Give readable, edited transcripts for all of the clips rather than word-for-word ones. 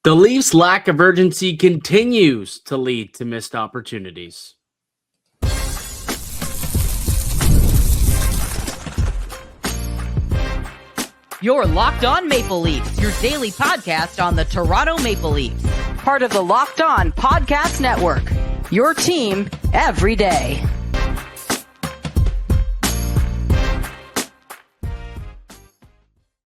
The Leafs' lack of urgency continues to lead to missed opportunities. You're Locked On Maple Leafs, your daily podcast on the Toronto Maple Leafs. Part of the Locked On Podcast Network, your team every day.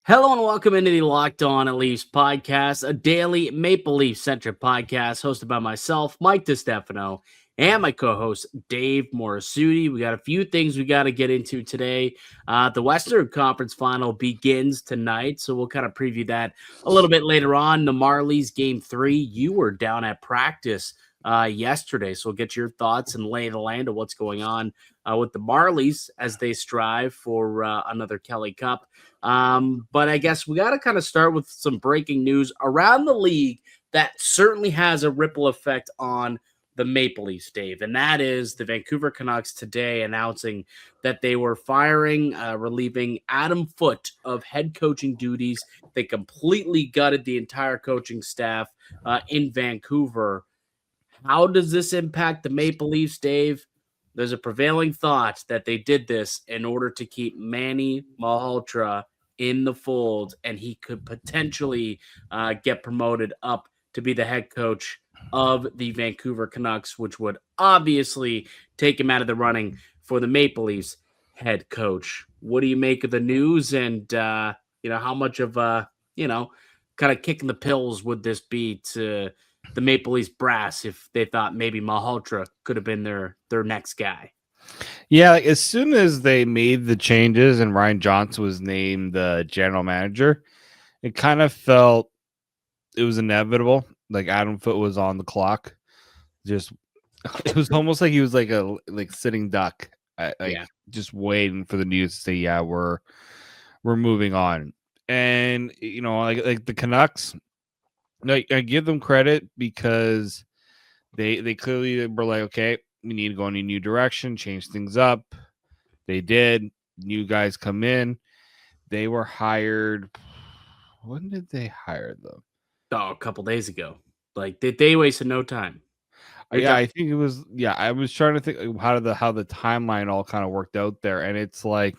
Hello and welcome into the Locked On Leafs podcast, a daily Maple Leaf-centric podcast hosted by myself, Mike DeStefano, and my co-host, Dave Morassutti. We got a few things we got to get into today. The Western Conference Final begins tonight, so we'll kind of preview that a little bit later on. The Marlies Game 3, you were down at practice yesterday, so we'll get your thoughts and lay the land of what's going on with the Marlies as they strive for another Kelly Cup. But I guess we got to kind of start with some breaking news around the league that certainly has a ripple effect on the Maple Leafs, Dave, and that is the Vancouver Canucks today announcing that they were relieving Adam Foote of head coaching duties. They completely gutted the entire coaching staff in Vancouver. How does this impact the Maple Leafs, Dave? There's a prevailing thought that they did this in order to keep Manny Malhotra in the fold, and he could potentially get promoted up to be the head coach of the Vancouver Canucks, which would obviously take him out of the running for the Maple Leafs head coach. What do you make of the news, and how much of kind of kicking the pills would this be to the Maple Leafs brass if they thought maybe Malhotra could have been their next guy? Yeah, as soon as they made the changes and Ryan Johnson was named the general manager, it kind of felt it was inevitable. Like Adam Foote was on the clock. It was almost like he was like a sitting duck, just waiting for the news to say, "Yeah, we're moving on." And like the Canucks, I give them credit because they clearly were like, okay, we need to go in a new direction, change things up. They did. New guys come in. They were hired. When did they hire them? Oh, a couple days ago. Like they wasted no time. I think it was. Yeah, I was trying to think how the timeline all kind of worked out there, and it's like,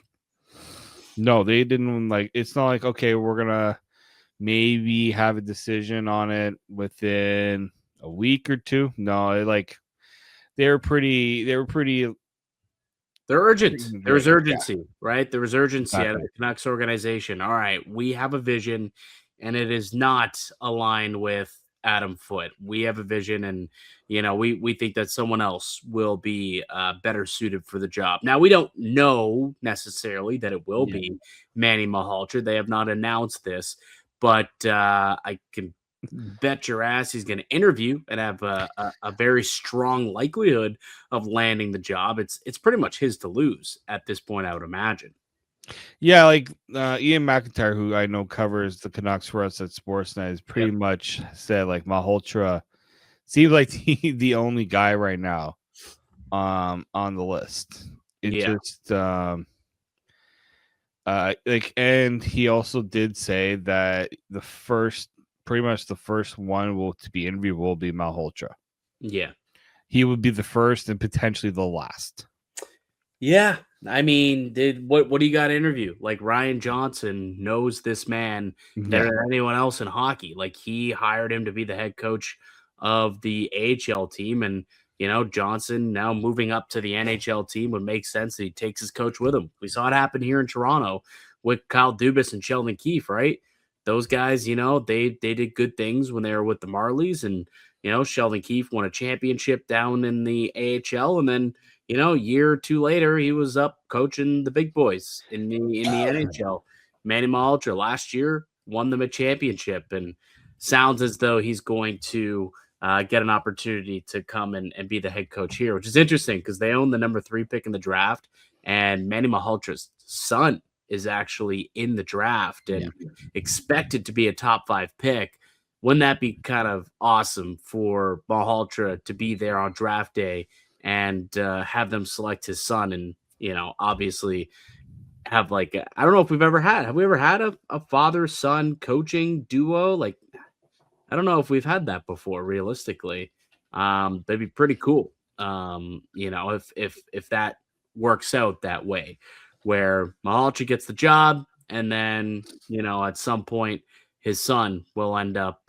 no, they didn't. Like, it's not like, okay, we're gonna maybe have a decision on it within a week or two. No, they were pretty. They're urgent. There was urgency, yeah. Right? There was urgency out of the Canucks organization. All right, we have a vision, and it is not aligned with Adam Foote. We have a vision, and we think that someone else will be better suited for the job. Now, we don't know necessarily that it will be Manny Malhotra. They have not announced this, but I can bet your ass he's going to interview and have a very strong likelihood of landing the job. It's pretty much his to lose at this point, I would imagine. Yeah, like Ian McIntyre, who I know covers the Canucks for us at Sportsnet, has pretty much said like Malhotra seems like the only guy right now on the list. And he also did say that pretty much the first one to be interviewed will be Malhotra. Yeah. He would be the first and potentially the last. Yeah. I mean, what do you got to interview? Like, Ryan Johnson knows this man better than anyone else in hockey. Like, he hired him to be the head coach of the AHL team. And, Johnson now moving up to the NHL team would make sense that he takes his coach with him. We saw it happen here in Toronto with Kyle Dubas and Sheldon Keefe, right? Those guys, they did good things when they were with the Marlies. And, Sheldon Keefe won a championship down in the AHL. And then, a year or two later, he was up coaching the big boys in the NHL. Manny Malhotra last year won them a championship, and sounds as though he's going to get an opportunity to come and be the head coach here, which is interesting because they own the number 3 pick in the draft, and Manny Malhotra's son is actually in the draft and expected to be a top 5 pick. Wouldn't that be kind of awesome for Malhotra to be there on draft day and have them select his son and, obviously have I don't know if have we ever had a father-son coaching duo? Like, I don't know if we've had that before, realistically. That'd be pretty cool. If that works out that way, where Malhotra gets the job, and then at some point his son will end up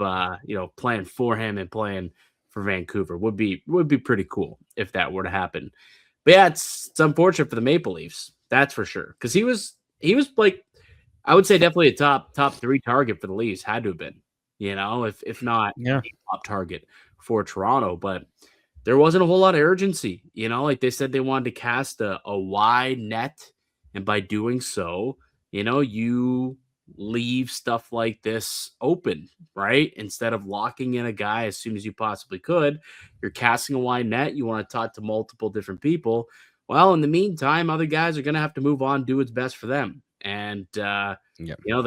playing for him and playing for Vancouver. Would be pretty cool if that were to happen. But yeah, it's unfortunate for the Maple Leafs, that's for sure, because he was like, I would say definitely a top 3 target for the Leafs, had to have been, if not Yeah. a top target for Toronto. But there wasn't a whole lot of urgency, like they said they wanted to cast a wide net, and by doing so, you leave stuff like this open, right? Instead of locking in a guy as soon as you possibly could, you're casting a wide net. You want to talk to multiple different people. Well, in the meantime, other guys are going to have to move on, do what's best for them. And, the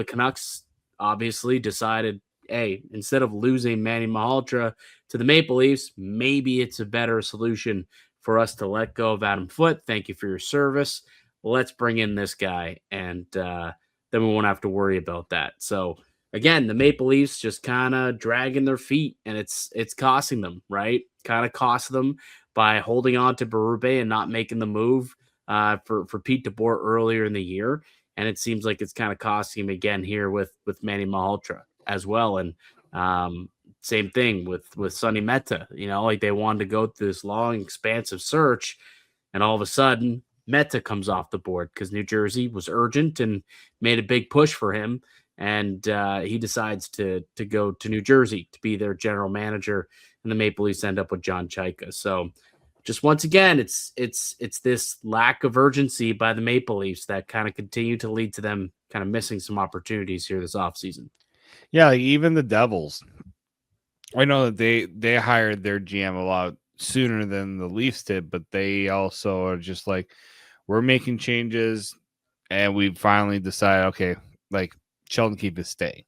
Canucks obviously decided, hey, instead of losing Manny Malhotra to the Maple Leafs, maybe it's a better solution for us to let go of Adam Foote. Thank you for your service. Let's bring in this guy, and then we won't have to worry about that. So again, the Maple Leafs just kind of dragging their feet, and it's costing them, right? Kind of cost them by holding on to Berube and not making the move for Pete DeBoer earlier in the year. And it seems like it's kind of costing him again here with Manny Malhotra as well. And same thing with Sonny Mehta. Like they wanted to go through this long, expansive search, and all of a sudden Mehta comes off the board because New Jersey was urgent and made a big push for him. And he decides to go to New Jersey to be their general manager, and the Maple Leafs end up with John Chayka. So just once again, it's this lack of urgency by the Maple Leafs that kind of continue to lead to them kind of missing some opportunities here this offseason. Yeah, like even the Devils. I know that they hired their GM a lot sooner than the Leafs did, but they also are just like, we're making changes, and we finally decided, okay, like Sheldon Keefe is staying.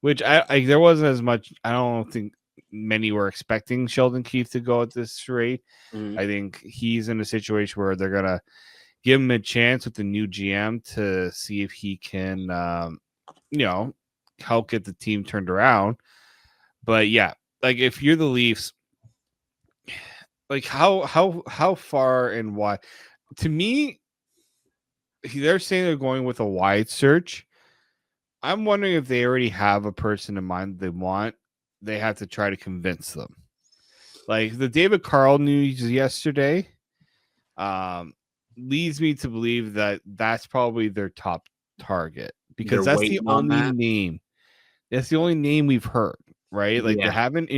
Which I there wasn't as much. I don't think many were expecting Sheldon Keefe to go at this rate. I think he's in a situation where they're gonna give him a chance with the new GM to see if he can, help get the team turned around. But yeah, like if you're the Leafs, like how far and why? To me, they're saying they're going with a wide search. I'm wondering if they already have a person in mind they want. They have to try to convince them. Like the David Carl news yesterday leads me to believe that that's probably their top target, because They're that's the waiting on only that. name. That's the only name we've heard, right? Like Yeah. they haven't.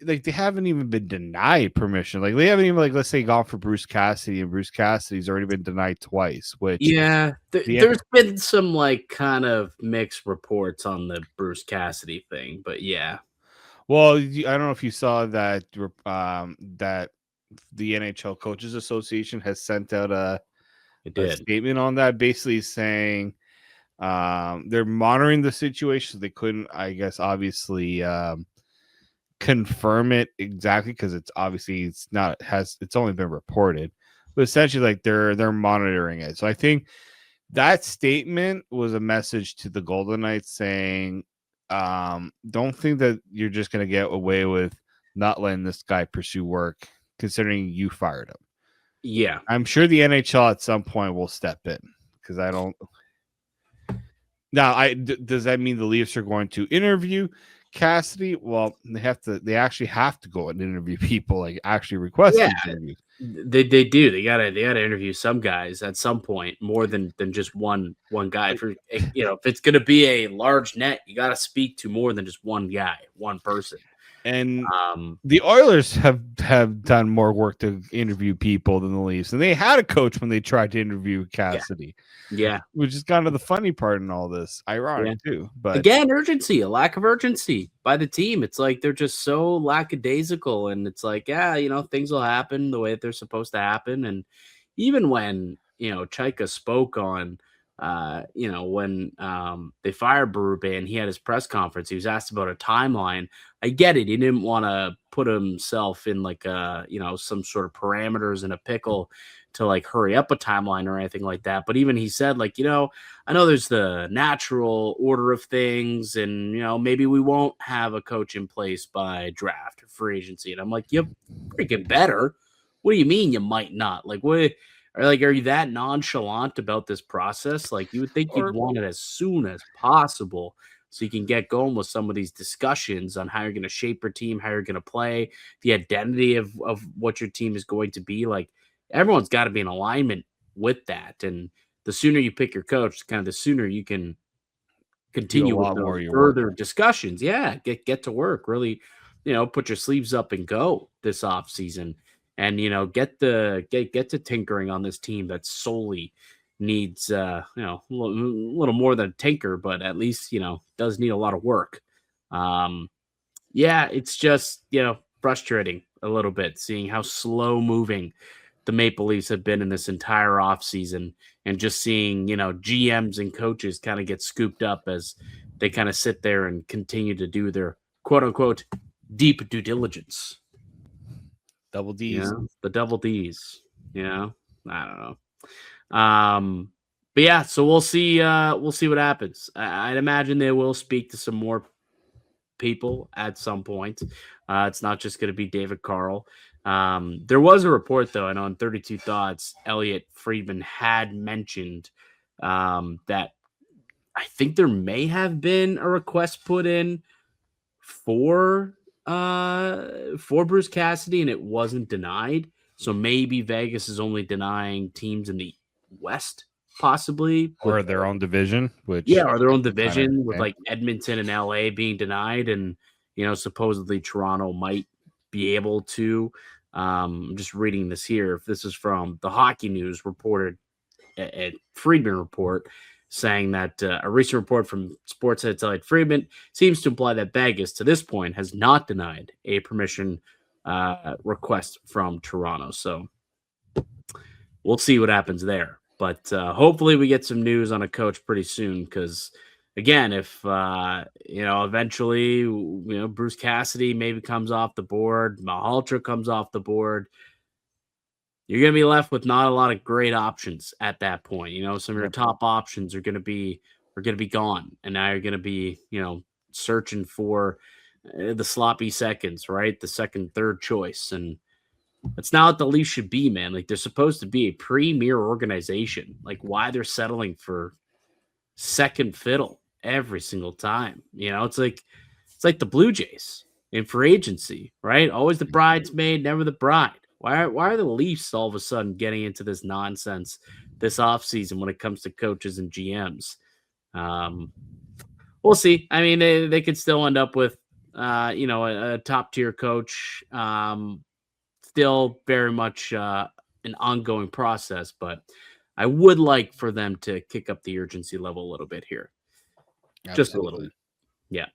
Like they haven't even been denied permission. Like they haven't even, like, let's say, gone for Bruce Cassidy, and Bruce Cassidy's already been denied twice. Which Yeah, there's been some like kind of mixed reports on the Bruce Cassidy thing, but yeah. Well, I don't know if you saw that that the NHL Coaches Association has sent out a statement on that, basically saying they're monitoring the situation. So they couldn't, I guess, obviously confirm it exactly, because it's only been reported, but essentially like they're monitoring it. So I think that statement was a message to the Golden Knights saying, don't think that you're just going to get away with not letting this guy pursue work, considering you fired him. Yeah. I'm sure the NHL at some point will step in, because I don't. Now, does that mean the Leafs are going to interview Cassidy? Well, they actually have to go and interview people, like actually request interviews. They do. They gotta interview some guys at some point, more than just one guy. For if it's gonna be a large net, you gotta speak to more than just one guy, one person. And the Oilers have done more work to interview people than the Leafs, and they had a coach when they tried to interview Cassidy. Yeah, which is kind of the funny part in all this. Ironic too, but again, urgency, a lack of urgency by the team. It's like they're just so lackadaisical, and it's like, things will happen the way that they're supposed to happen. And even when Chayka spoke on, when they fired Berube and he had his press conference, he was asked about a timeline. I get it. He didn't want to put himself in like some sort of parameters in a pickle to like hurry up a timeline or anything like that. But even he said, like, I know there's the natural order of things, and maybe we won't have a coach in place by draft or free agency. And I'm like, you freaking better. What do you mean you might not? Like, what? Are you that nonchalant about this process? Like, you would think you'd want it as soon as possible so you can get going with some of these discussions on how you're going to shape your team, how you're going to play, the identity of what your team is going to be. Like, everyone's got to be in alignment with that. And the sooner you pick your coach, kind of the sooner you can continue with those further discussions. Yeah, get to work. Really, put your sleeves up and go this offseason. And get to tinkering on this team that solely needs a little more than a tinker, but at least does need a lot of work. It's just frustrating a little bit seeing how slow moving the Maple Leafs have been in this entire offseason, and just seeing GMs and coaches kind of get scooped up as they kind of sit there and continue to do their quote unquote deep due diligence. Double D's. The double D's. I don't know. But yeah, so we'll see what happens. I'd imagine they will speak to some more people at some point. It's not just going to be David Carl. There was a report, though, I know on 32 Thoughts, Elliot Friedman had mentioned that I think there may have been a request put in for Bruce Cassidy, and it wasn't denied. So maybe Vegas is only denying teams in the West, possibly, or their own division. Or their own division with like Edmonton and LA being denied, and supposedly Toronto might be able to. I'm just reading this here. This is from the Hockey News, reported at Friedman report, saying that a recent report from Sportshead's Elliot Friedman seems to imply that Vegas, to this point, has not denied a permission request from Toronto. So we'll see what happens there. But hopefully we get some news on a coach pretty soon, because, again, if, eventually, Bruce Cassidy maybe comes off the board, Malhotra comes off the board, you're going to be left with not a lot of great options at that point. Some of your top options are going to be gone, and now you're going to be, searching for the sloppy seconds, right? The second, third choice, and that's not what the Leafs should be, man. Like, they're supposed to be a premier organization. Like, why they're settling for second fiddle every single time? It's like the Blue Jays in free agency, right? Always the bridesmaid, never the bride. Why are the Leafs all of a sudden getting into this nonsense this offseason when it comes to coaches and GMs? We'll see. I mean, they could still end up with, a top-tier coach. Still very much an ongoing process, but I would like for them to kick up the urgency level a little bit here. Absolutely. Just a little bit. Yeah.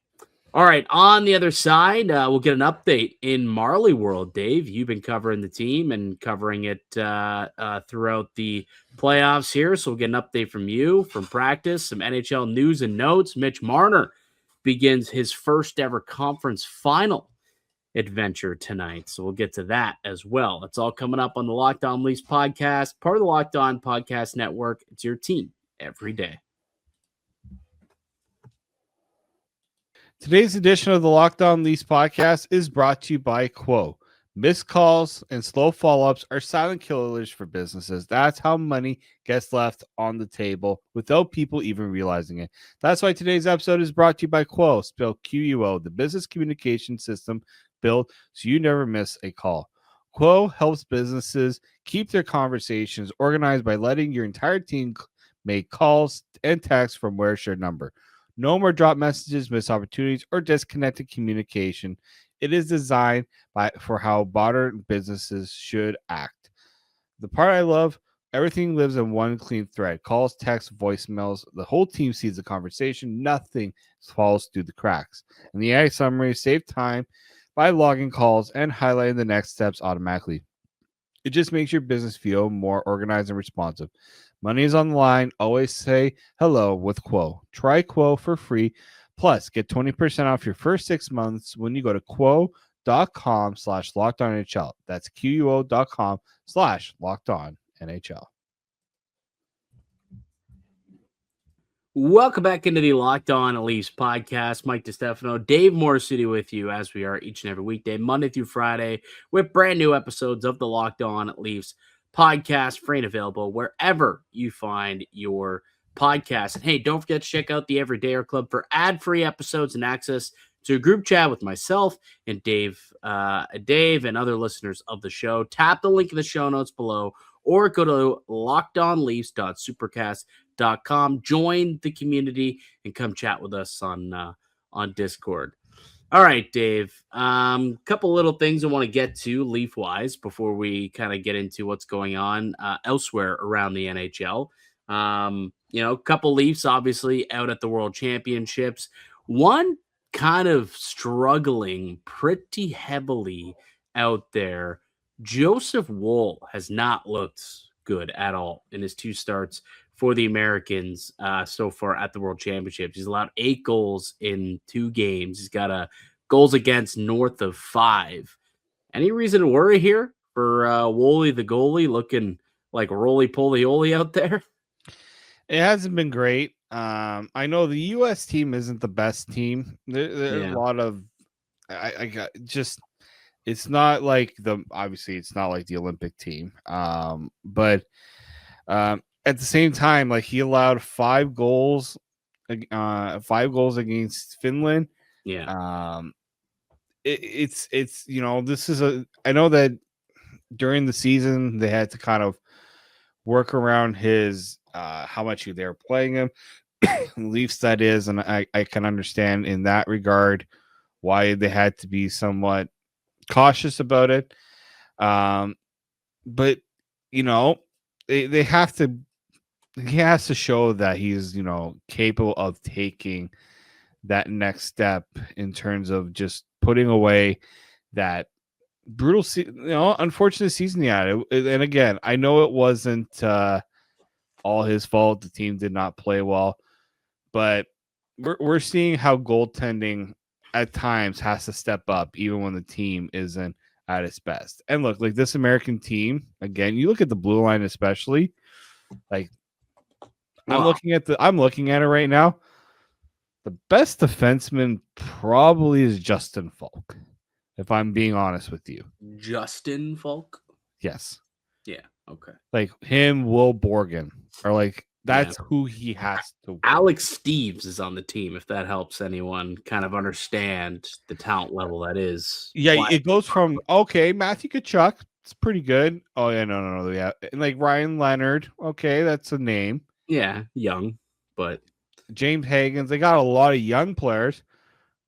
All right, on the other side, we'll get an update in Marley World. Dave, you've been covering the team and covering it throughout the playoffs here, so we'll get an update from you, from practice, some NHL news and notes. Mitch Marner begins his first ever conference final adventure tonight, so we'll get to that as well. It's all coming up on the Locked On Leafs podcast, part of the Locked On Podcast Network. It's your team every day. Today's edition of the Locked On Leafs podcast is brought to you by Quo. Missed calls and slow follow-ups are silent killers for businesses. That's how money gets left on the table without people even realizing it. That's why today's episode is brought to you by Quo, spelled Quo, the business communication system built so you never miss a call. Quo helps businesses keep their conversations organized by letting your entire team make calls and texts from where shared number. No more drop messages, missed opportunities, or disconnected communication. It is designed for how modern businesses should act. The part I love, everything lives in one clean thread. Calls, texts, voicemails. The whole team sees the conversation. Nothing falls through the cracks. And the AI summary save time by logging calls and highlighting the next steps automatically. It just makes your business feel more organized and responsive. Money is on the line. Always say hello with Quo. Try Quo for free. Plus, get 20% off your first 6 months when you go to quo.com/LockedOnNHL. That's quo.com/LockedOnNHL. NHL. Welcome back into the Locked On Leafs podcast. Mike DeStefano, Dave Morassutti with you as we are each and every weekday, Monday through Friday, with brand new episodes of the Locked On Leafs podcast, free and available wherever you find your podcast. And hey, don't forget to check out the Everydayer Club for ad-free episodes and access to a group chat with myself and Dave and other listeners of the show. Tap the link in the show notes below or go to lockedonleafs.supercast.com. Join the community and come chat with us on Discord. All right, Dave. Couple little things I want to get to Leaf-wise before we kind of get into what's going on elsewhere around the NHL. Couple Leafs obviously out at the World Championships. One kind of struggling pretty heavily out there. Joseph Woll has not looked good at all in his 2 starts for the Americans so far at the World Championships. He's allowed 8 goals in 2 games. He's got a goals against north of 5. Any reason to worry here for Woolley, the goalie, looking like roly-poly-oly out there? It hasn't been great. I know the U.S. team isn't the best team. There's a lot of it's not like obviously it's not like the Olympic team. But at the same time, like he allowed 5 goals against Finland. Yeah. It's this is I know that during the season they had to kind of work around his how much they were playing him. Leafs, that is, and I can understand in that regard why they had to be somewhat cautious about it. But they have to. He has to show that he's capable of taking that next step in terms of just putting away that brutal, unfortunate season he had. And again, I know it wasn't all his fault. The team did not play well. But we're seeing how goaltending at times has to step up even when the team isn't at its best. And look, like this American team, again, you look at the blue line especially, like I'm looking at it right now. The best defenseman probably is Justin Falk, if I'm being honest with you. Justin Falk? Yes. Yeah, okay. Like him, Will Borgen, or like that's who he has to win. Alex Steves is on the team, if that helps anyone kind of understand the talent level that is. Yeah, it goes from, Matthew Tkachuk, it's pretty good. Oh, yeah, no. Yeah. And like Ryan Leonard, okay, that's a name. Yeah, young, but. James Hagens, they got a lot of young players,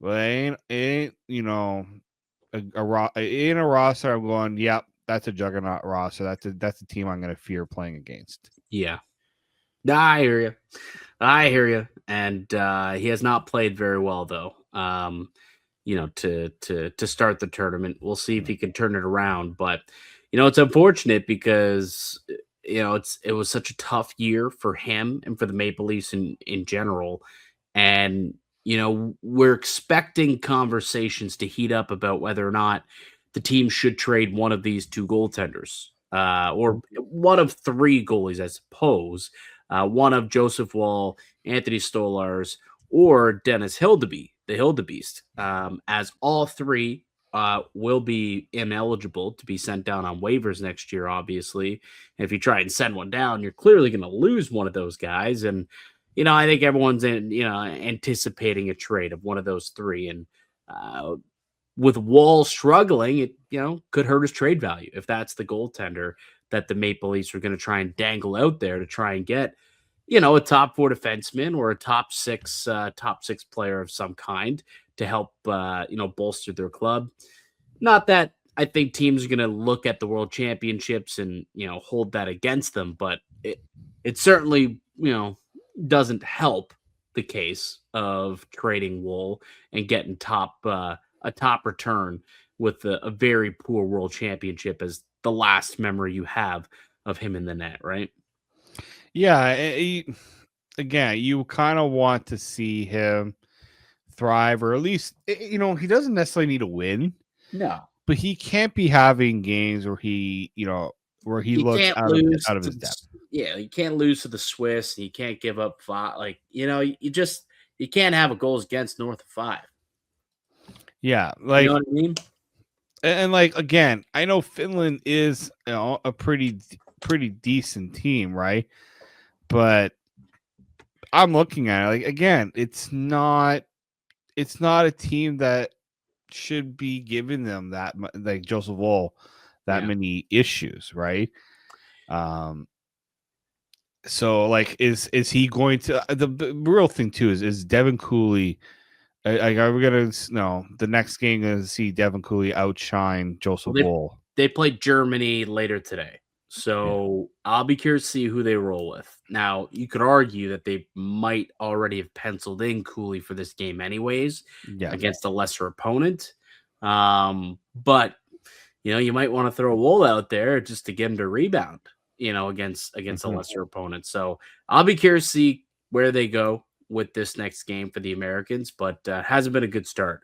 but ain't a roster I'm going, yep, that's a juggernaut roster. That's a team I'm going to fear playing against. Yeah. I hear you. And he has not played very well, though. To start the tournament, we'll see if he can turn it around. But it's unfortunate because it was such a tough year for him and for the Maple Leafs in general. And we're expecting conversations to heat up about whether or not the team should trade one of these 2 goaltenders, or one of 3 goalies, I suppose. One of Joseph Woll, Anthony Stolarz, or Dennis Hildeby, the Hildebeest, as all 3 will be ineligible to be sent down on waivers next year, obviously. And if you try and send one down, you're clearly going to lose one of those guys. And, I think everyone's anticipating a trade of one of those 3. And with Woll struggling, it, could hurt his trade value if that's the goaltender that the Maple Leafs are going to try and dangle out there to try and get, a top 4 defenseman or a top 6 player of some kind to help, bolster their club. Not that I think teams are going to look at the World Championships and, hold that against them, but it certainly, doesn't help the case of trading Woll and getting a top return with a very poor World Championship as the last memory you have of him in the net, right? Yeah. Again, you kind of want to see him thrive, or at least, he doesn't necessarily need to win. No. But he can't be having games where he, where he You looks can't out lose of to his depth. you can't lose to the Swiss. You can't give up 5. Like, you can't have a goals against north of 5. Yeah, You know what I mean? and like again, I know Finland is a pretty decent team, right? But I'm looking at it like again, it's not a team that should be giving them like Joseph Woll that Yeah. many issues, right? So like is he going to the real thing too is Devin Cooley are we gonna the next game gonna see Devin Cooley outshine Well, Joseph Woll? they play Germany later today. Yeah. So I'll be curious to see who they roll with. Now, you could argue that they might already have penciled in Cooley for this game anyways Yeah. against a lesser opponent. But you might want to throw a Wool out there just to get him to rebound, against a lesser opponent. So I'll be curious to see where they go with this next game for the Americans, but hasn't been a good start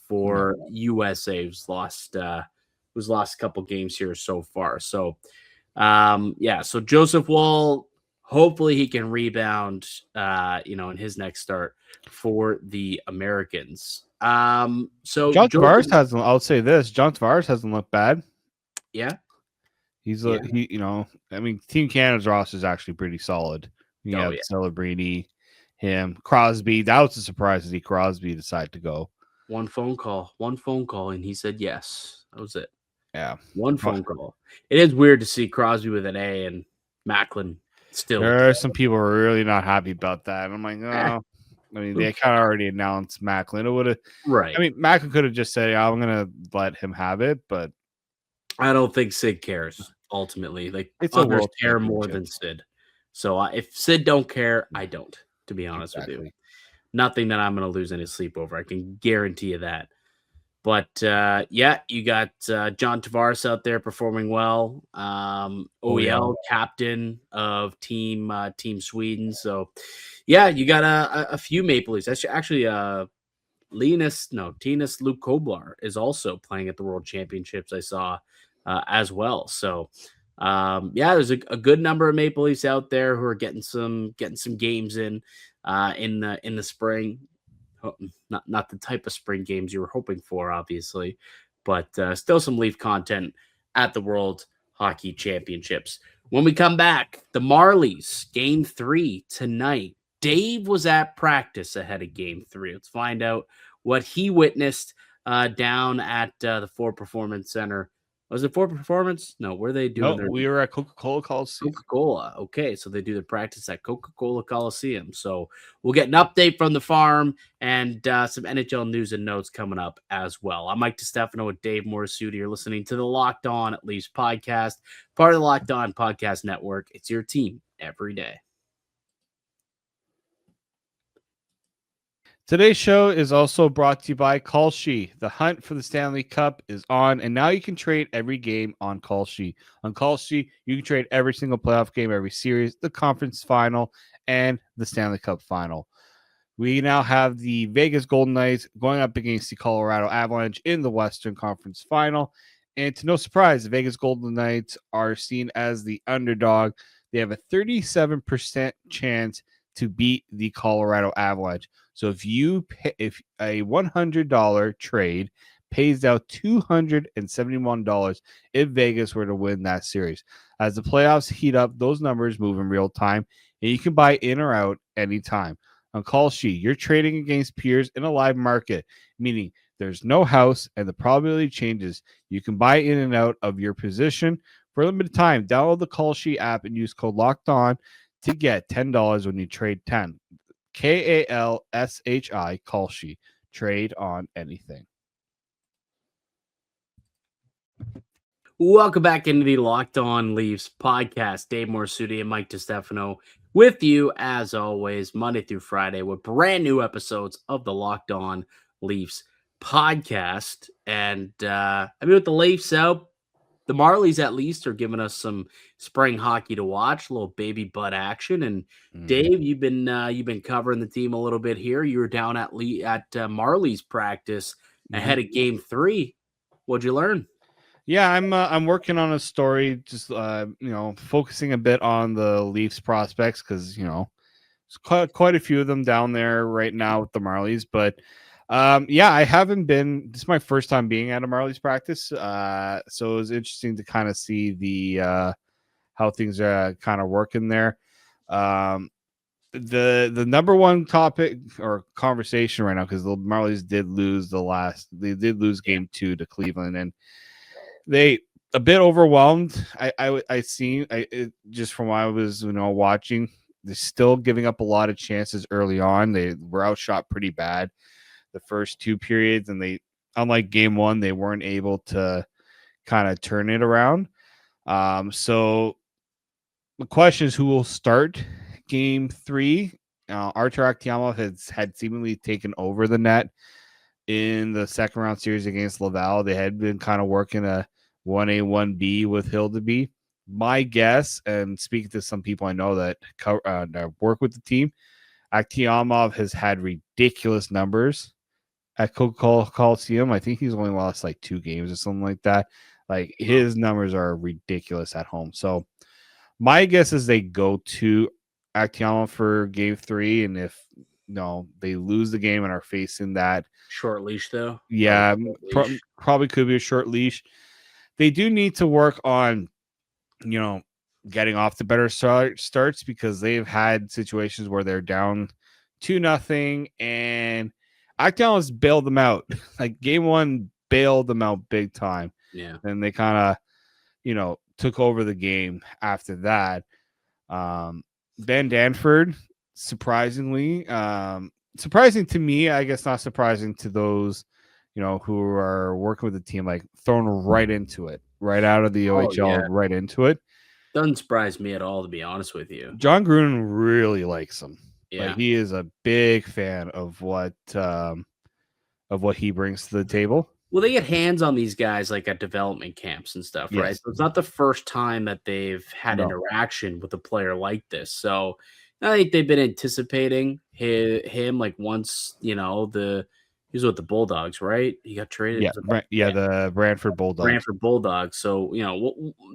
for USA, who's lost a couple games here so far. So so Joseph Woll, hopefully he can rebound in his next start for the Americans. So John Joseph, Tavares hasn't. I'll say this: John Tavares hasn't looked bad. yeah. He's Yeah. I mean, Team Canada's roster is actually pretty solid. You have Celebrini, him, Crosby. That was a surprise to see Crosby decide to go. One phone call, and he said yes. That was it. Yeah. One phone call. It is weird to see Crosby with an A and Macklin still. There are some people who are really not happy about that. And I'm like, oh. I mean, they kind of already announced Macklin. It would have, right. I mean, Macklin could have just said, yeah, I'm going to let him have it, but I don't think Sid cares ultimately. Like, it's a world care more than Sid. So if Sid don't care, I don't, to be honest with you. Nothing that I'm going to lose any sleep over. I can guarantee you that. But you got John Tavares out there performing well. OEL captain of Team Sweden. So you got a few Maple Leafs. That's actually Tinus Luke Koblar is also playing at the World Championships. I saw as well. So there's a good number of Maple Leafs out there who are getting some games in the spring. Not the type of spring games you were hoping for, obviously, but still some Leaf content at the World Hockey Championships. When we come back, the Marlies, Game 3 tonight. Dave was at practice ahead of Game 3. Let's find out what he witnessed down at the Ford Performance Center. Was it Ford Performance? No, where are they doing? No, we were at Coca-Cola Coliseum. Coca-Cola. Okay, so they do their practice at Coca-Cola Coliseum. So we'll get an update from the farm and some NHL news and notes coming up as well. I'm Mike DeStefano with Dave Morassutti. You're listening to the Locked On at Leafs podcast, part of the Locked On Podcast Network. It's your team every day. Today's show is also brought to you by Kalshi. The hunt for the Stanley Cup is on, and now you can trade every game on Kalshi. On Kalshi, you can trade every single playoff game, every series, the conference final, and the Stanley Cup final. We now have the Vegas Golden Knights going up against the Colorado Avalanche in the Western Conference final. And to no surprise, the Vegas Golden Knights are seen as the underdog. They have a 37% chance to beat the Colorado Avalanche. So if a $100 trade pays out $271 if Vegas were to win that series. As the playoffs heat up, those numbers move in real time, and you can buy in or out anytime. On Kalshi, you're trading against peers in a live market, meaning there's no house and the probability changes. You can buy in and out of your position for a limited time. Download the Kalshi app and use code LOCKEDON to get $10 when you trade 10. KALSHI, Kalshi. Trade on anything. Welcome back into the Locked On Leafs podcast. Dave Morassutti and Mike DeStefano with you, as always, Monday through Friday with brand new episodes of the Locked On Leafs podcast. And with the Leafs out, the Marlies at least are giving us some spring hockey to watch, a little baby butt action. And Dave, you've been covering the team a little bit here. You were down at Marlies practice ahead of Game 3. What'd you learn? Yeah, I'm working on a story, just focusing a bit on the Leafs prospects because there's quite a few of them down there right now with the Marlies. But yeah, I haven't been. This is my first time being at a Marlies practice, so it was interesting to kind of see the how things are kind of working there. Um, the number one topic or conversation right now, because the Marlies did lose game 2 to Cleveland, and they a bit overwhelmed. Just from what I was watching, they're still giving up a lot of chances early on. They were outshot pretty bad the first 2 periods, and they, unlike game 1, they weren't able to kind of turn it around. So the question is, who will start game 3? Artur Aktiamov had seemingly taken over the net in the second round series against Laval. They had been kind of working a 1A, 1B with Hildeby. My guess, and speaking to some people I know that work with the team, Aktiamov has had ridiculous numbers at Coca-Cola Coliseum. I think he's only lost like 2 games or something like that. Like, his numbers are ridiculous at home. So my guess is they go to Aktiamov for game 3, and if they lose the game and are facing that Short leash, though. yeah, Leash. probably could be a short leash. They do need to work on getting off the better starts, because they've had situations where they're down 2-0 and Aktiamov's bailed them out. Like, game 1 bailed them out big time. Yeah. And they kind of took over the game after that. Ben Danford, surprisingly, surprising to me, I guess not surprising to those, who are working with the team, like, thrown right into it, right out of the OHL, right into it. Doesn't surprise me at all, to be honest with you. John Gruden really likes him. Yeah. Like, he is a big fan of what he brings to the table. Well, they get hands on these guys like at development camps and stuff, right? Yes. So it's not the first time that they've had interaction with a player like this. So I think they've been anticipating him like once, he was with the Bulldogs, right? He got traded. The Brantford Bulldogs. So,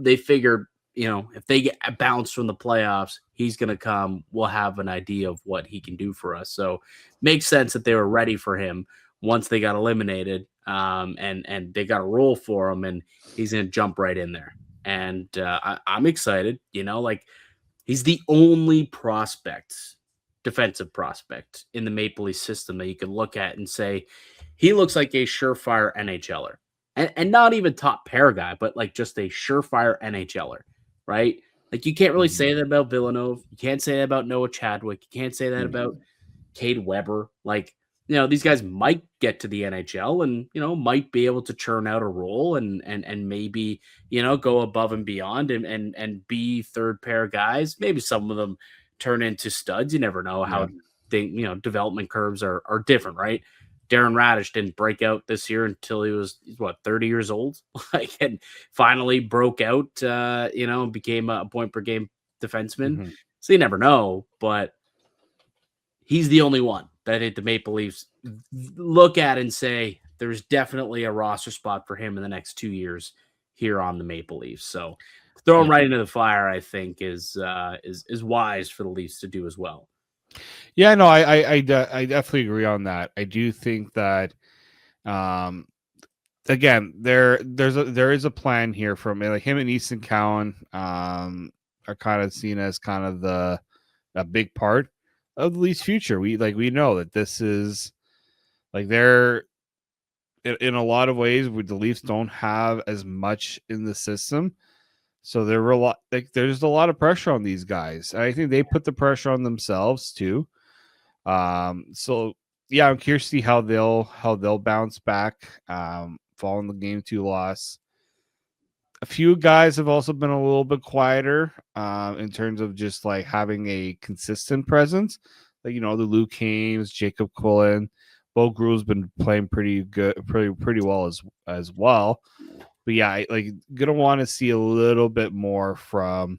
they figured, if they get bounced from the playoffs, he's going to come. We'll have an idea of what he can do for us. So makes sense that they were ready for him once they got eliminated, and they got a role for him, and he's going to jump right in there. And I'm excited. He's the only defensive prospect in the Maple Leaf system that you can look at and say he looks like a surefire NHLer, and not even top pair guy, but like just a surefire NHLer, right? Like, you can't really say that about Villanova. You can't say that about Noah Chadwick. You can't say that about Cade Weber. Like, these guys might get to the NHL and, might be able to churn out a role and maybe, go above and beyond and be third pair guys. Maybe some of them turn into studs. You never know how development curves are different, right? Darren Radish didn't break out this year until he was 30 years old, and finally broke out, and became a point per game defenseman. So you never know, but he's the only one that the Maple Leafs look at and say there's definitely a roster spot for him in the next 2 years here on the Maple Leafs. So throw him right into the fire, I think, is wise for the Leafs to do as well. Yeah, no, I definitely agree on that. I do think that, again, there is a plan here from like him and Easton Cowan are kind of seen as kind of a big part of the Leafs' future. We know that this is like they're in a lot of ways where the Leafs don't have as much in the system. So there's a lot of pressure on these guys. I think they put the pressure on themselves too. So yeah, I'm curious to see how they'll bounce back following the game 2 loss. A few guys have also been a little bit quieter in terms of just like having a consistent presence. Like, the Luke Hames, Jacob Quillen, Bo Groulx's been playing pretty good, pretty well as well. But yeah, gonna want to see a little bit more from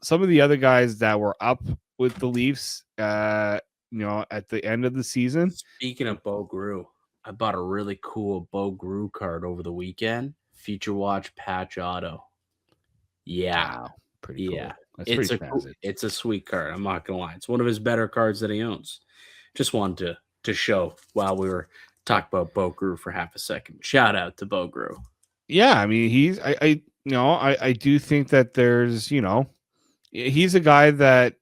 some of the other guys that were up with the Leafs at the end of the season. Speaking of Bo Groulx, I bought a really cool Bo Groulx card over the weekend. Future Watch patch auto. Yeah. Wow, pretty Yeah. cool. That's pretty snazzy. It's a sweet card. I'm not gonna lie. It's one of his better cards that he owns. Just wanted to show while we were talking about Bo Groulx for half a second. Shout out to Bo Groulx. Yeah, I mean, I do think that there's, he's a guy that,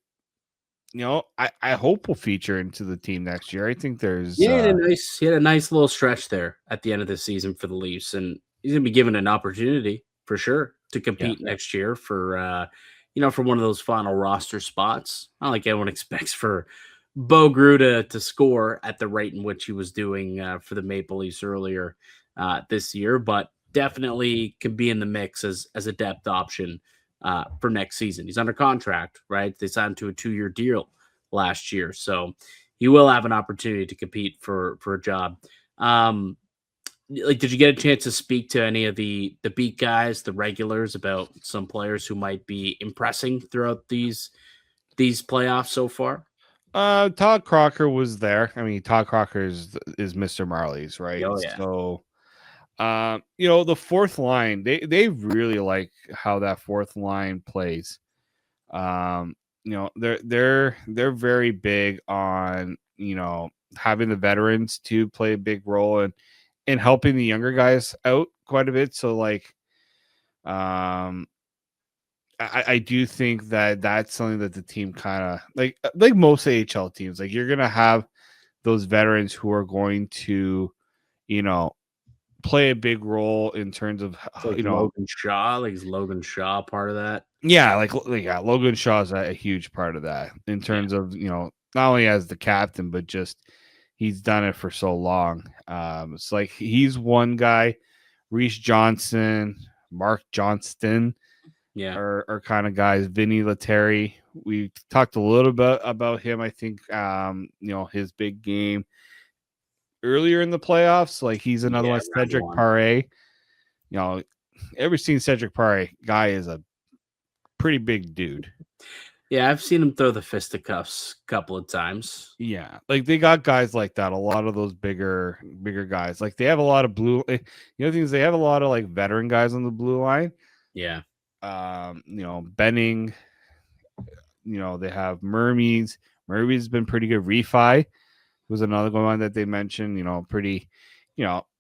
I hope will feature into the team next year. I think there's He had a nice little stretch there at the end of the season for the Leafs, and he's gonna be given an opportunity for sure to compete next year for for one of those final roster spots. Not like everyone expects for Bo Groulx to score at the rate in which he was doing for the Maple Leafs earlier this year, but definitely can be in the mix as a depth option for next season. He's under contract, right? They signed to a 2-year deal last year, so he will have an opportunity to compete for a job. Did you get a chance to speak to any of the beat guys, the regulars, about some players who might be impressing throughout these playoffs so far? Todd Crocker was there. I mean, Todd Crocker is Mr. Marlies, right? Oh yeah. So, the fourth line, they really like how that fourth line plays. They're very big on, having the veterans to play a big role and helping the younger guys out quite a bit. So I do think that that's something that the team kind of like most AHL teams, like you're going to have those veterans who are going to, play a big role in terms of, Logan Shaw. Like, is Logan Shaw part of that? Yeah, Logan Shaw is a huge part of that in terms of, not only as the captain, but just he's done it for so long. It's like he's one guy. Reese Johnson, Mark Johnston, are kind of guys. Vinny Lettieri, we talked a little bit about him. I think his big game earlier in the playoffs. Like he's another one. Cedric Paré. Ever seen Cedric Paré? Guy is a pretty big dude. Yeah, I've seen him throw the fisticuffs a couple of times. Yeah, like they got guys like that. A lot of those bigger guys. Like they have a lot of blue. The other thing is they have a lot of like veteran guys on the blue line. Yeah. Benning. They have Mermies. Mermies has been pretty good. Refi was another one that they mentioned.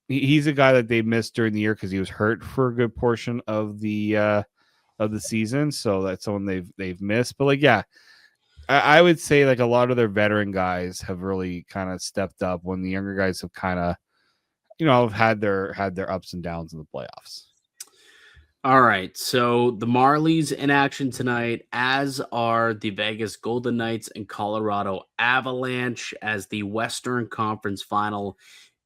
He's a guy that they missed during the year because he was hurt for a good portion of the season, so that's someone they've missed. But I would say like a lot of their veteran guys have really kind of stepped up when the younger guys have kind of have had their ups and downs in the playoffs. All right, so the Marlies in action tonight, as are the Vegas Golden Knights and Colorado Avalanche, as the Western Conference Final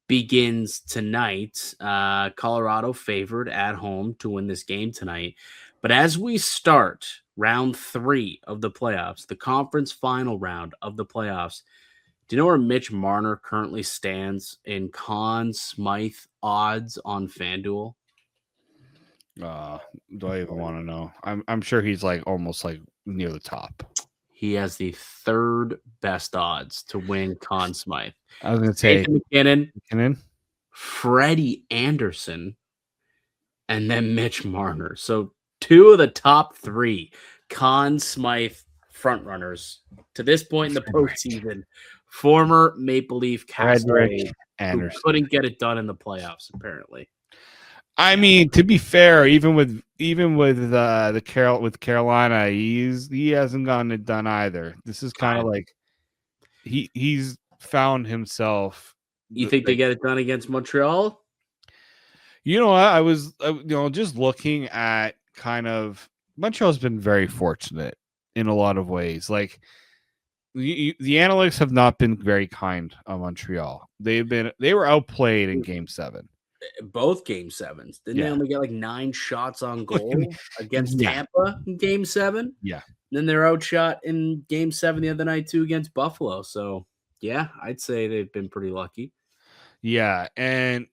begins tonight. Colorado favored at home to win this game tonight. But as we start round 3 of the playoffs, the conference final round of the playoffs, do you know where Mitch Marner currently stands in Conn Smythe odds on FanDuel? Do I even want to know? I'm sure he's like almost like near the top. He has the 3rd best odds to win Conn Smythe. I was going to say McKinnon, Freddie Anderson, and then Mitch Marner. So 2 of the top 3 Conn Smythe frontrunners to this point in the postseason. Former Maple Leaf castaway who couldn't get it done in the playoffs, apparently. I mean, to be fair, even with Carolina, he hasn't gotten it done either. This is kind of like he's found himself. You think they get it done against Montreal? You know what? I was just looking at kind of Montreal's been very fortunate in a lot of ways. Like the analytics have not been very kind on Montreal. They were outplayed in Game 7. Both Game 7s. Didn't they only get like 9 shots on goal against Tampa in Game 7? Yeah. And then they're outshot in Game 7 the other night too against Buffalo. So yeah, I'd say they've been pretty lucky. Yeah, and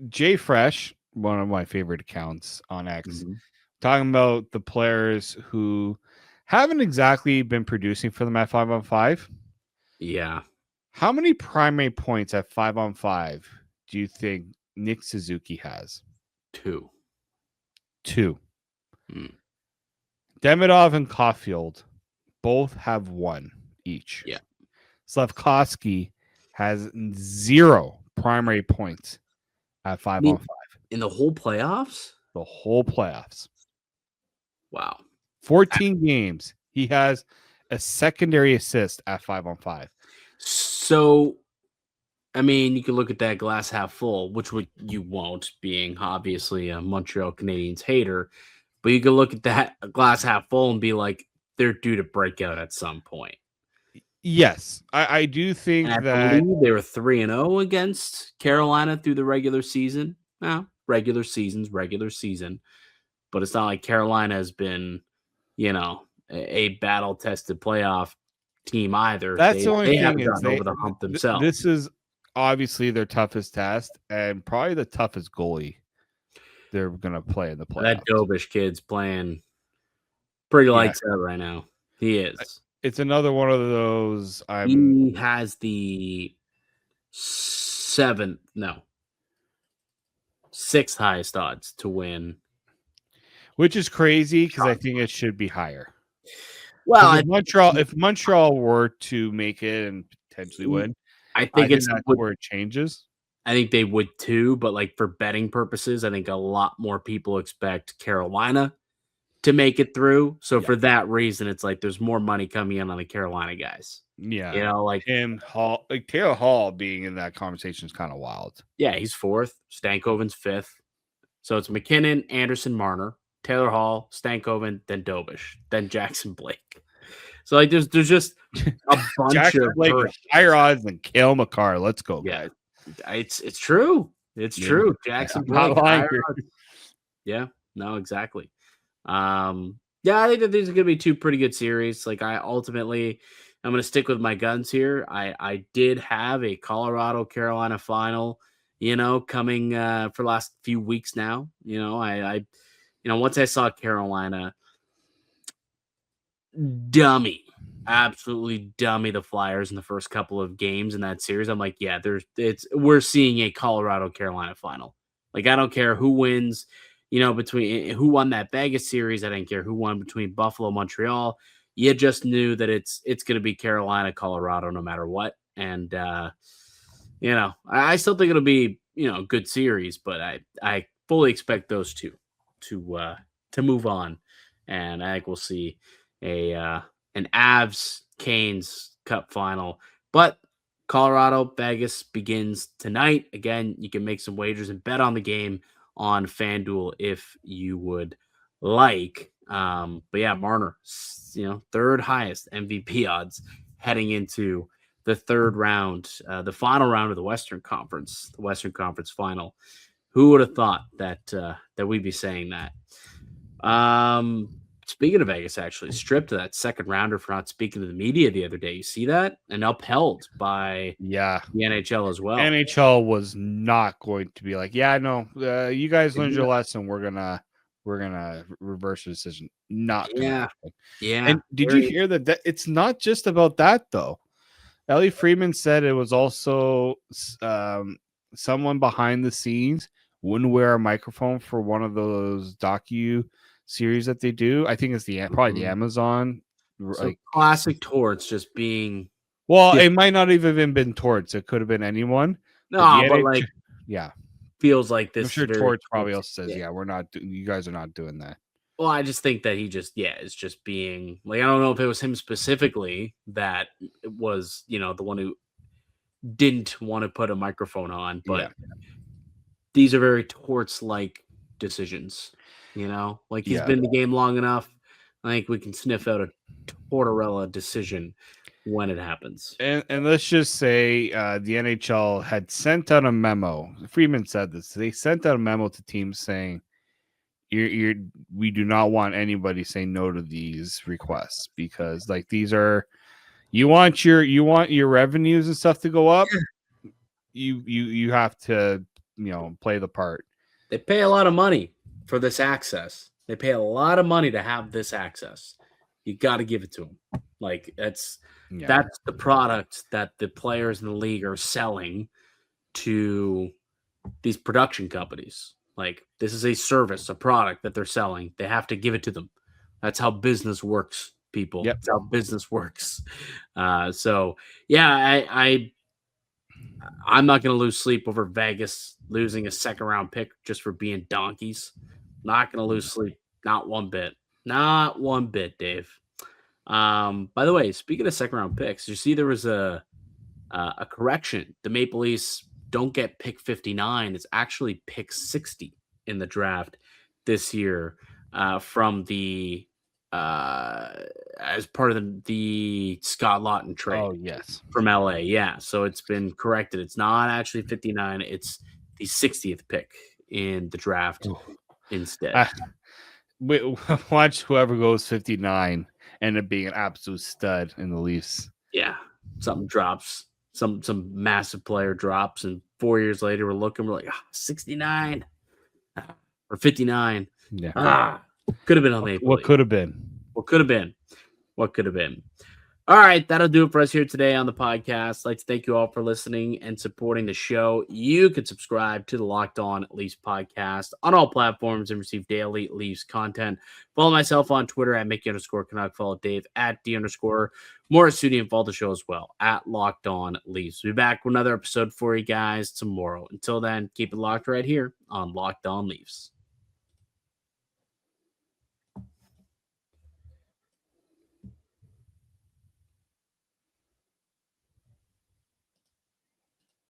Jay Fresh, one of my favorite accounts on X, talking about the players who haven't exactly been producing for them at 5-on-5. Yeah. How many primary points at 5-on-5 do you think Nick Suzuki has? 2. Demidov and Caulfield both have 1 each. Yeah. Slafkovsky has 0 primary points at 5-on-5. In the whole playoffs? The whole playoffs. Wow. 14 games. He has a secondary assist at 5-on-5. So, I mean, you can look at that glass half full, which you won't, being obviously a Montreal Canadiens hater. But you can look at that glass half full and be like, they're due to break out at some point. Yes, I do think I that believe they were 3-0 against Carolina through the regular season. Now, regular season. But it's not like Carolina has been, a battle-tested playoff team either. That's the only they thing haven't is gotten over the hump themselves. This is obviously their toughest test and probably the toughest goalie they're going to play in the playoffs. That Dobish kid's playing pretty lights out right now. He is. It's another one of those. He has the 6th highest odds to win. Which is crazy because I think it should be higher. Well, if Montreal were to make it and potentially win, I think that's where it changes. I think they would too, but like for betting purposes, I think a lot more people expect Carolina to make it through. So for that reason, it's like there's more money coming in on the Carolina guys. Yeah, like him, Hall, like Taylor Hall being in that conversation is kind of wild. Yeah, he's 4th. Stankoven's 5th. So it's McKinnon, Anderson, Marner, Taylor Hall, Stankoven, then Dobish, then Jackson Blake. So like there's just a bunch Jackson of Blake higher odds than Cale Makar. Let's go, guys. It's true. It's true. Jackson Blake. Yeah, no, exactly. I think that these are going to be 2 pretty good series. Like I'm going to stick with my guns here. I did have a Colorado Carolina final, coming for the last few weeks now. Once I saw Carolina absolutely dummy the Flyers in the first couple of games in that series, I'm like, yeah, we're seeing a Colorado Carolina final. Like I don't care who wins. Between who won that Vegas series, I didn't care who won between Buffalo, Montreal. You just knew that it's going to be Carolina, Colorado, no matter what. And I still think it'll be a good series, but I fully expect those 2 to move on, and I think we'll see an Avs Canes Cup final. But Colorado Vegas begins tonight. Again, you can make some wagers and bet on the game on FanDuel if you would like. But yeah, Marner, 3rd highest MVP odds heading into the 3rd round, the final round of the Western Conference final. Who would have thought that we'd be saying that? Speaking of Vegas, actually stripped to that 2nd rounder for not speaking to the media the other day. You see that? And upheld by the NHL as well. NHL was not going to be like, no, you guys learned your lesson. We're gonna reverse the decision. Not gonna happen. And did you hear that it's not just about that though? Ellie Freeman said it was also someone behind the scenes wouldn't wear a microphone for one of those docu series that they do. I think it's probably the Amazon. So classic torts just being. Well, it might not even been torts. It could have been anyone. No, but feels like this. I'm sure torts probably also says, we're not. You guys are not doing that. Well, I just think that he just, is just being like, I don't know if it was him specifically that was, the one who didn't want to put a microphone on, but these are very torts-like decisions, like he's been in the game long enough. I think we can sniff out a Tortorella decision when it happens. And let's just say the NHL had sent out a memo. Freeman said this. They sent out a memo to teams saying, we do not want anybody saying no to these requests because like these are you want your revenues and stuff to go up. You have to play the part. They pay a lot of money for this access. They pay a lot of money to have this access. You got to give it to them. Like that's the product that the players in the league are selling to these production companies. Like, this is a service, a product that they're selling. They have to give it to them. That's how business works, people. Yep. That's how business works. So yeah, I'm not going to lose sleep over Vegas losing a second round pick just for being donkeys. Not going to lose sleep. Not one bit. Not one bit, Dave. By the way, speaking of second round picks, you see there was a correction. The Maple Leafs don't get pick 59. It's actually pick 60 in the draft this year from the as part of the Scott Lawton trade. Oh, yes. From LA. Yeah. So it's been corrected. It's not actually 59. It's the 60th pick in the draft instead. Watch whoever goes 59 end up being an absolute stud in the Leafs. Yeah. Something drops. Some massive player drops, and 4 years later we're like 69 or 59. Yeah. Could have been on Maple. What could have been? What could have been? What could have been? All right, that'll do it for us here today on the podcast. I'd like to thank you all for listening and supporting the show. You can subscribe to the Locked On Leafs podcast on all platforms and receive daily Leafs content. Follow myself on Twitter at Mickey_Canuck. Follow Dave at D_Morassutti, and follow the show as well at Locked On Leafs. We'll be back with another episode for you guys tomorrow. Until then, keep it locked right here on Locked On Leafs.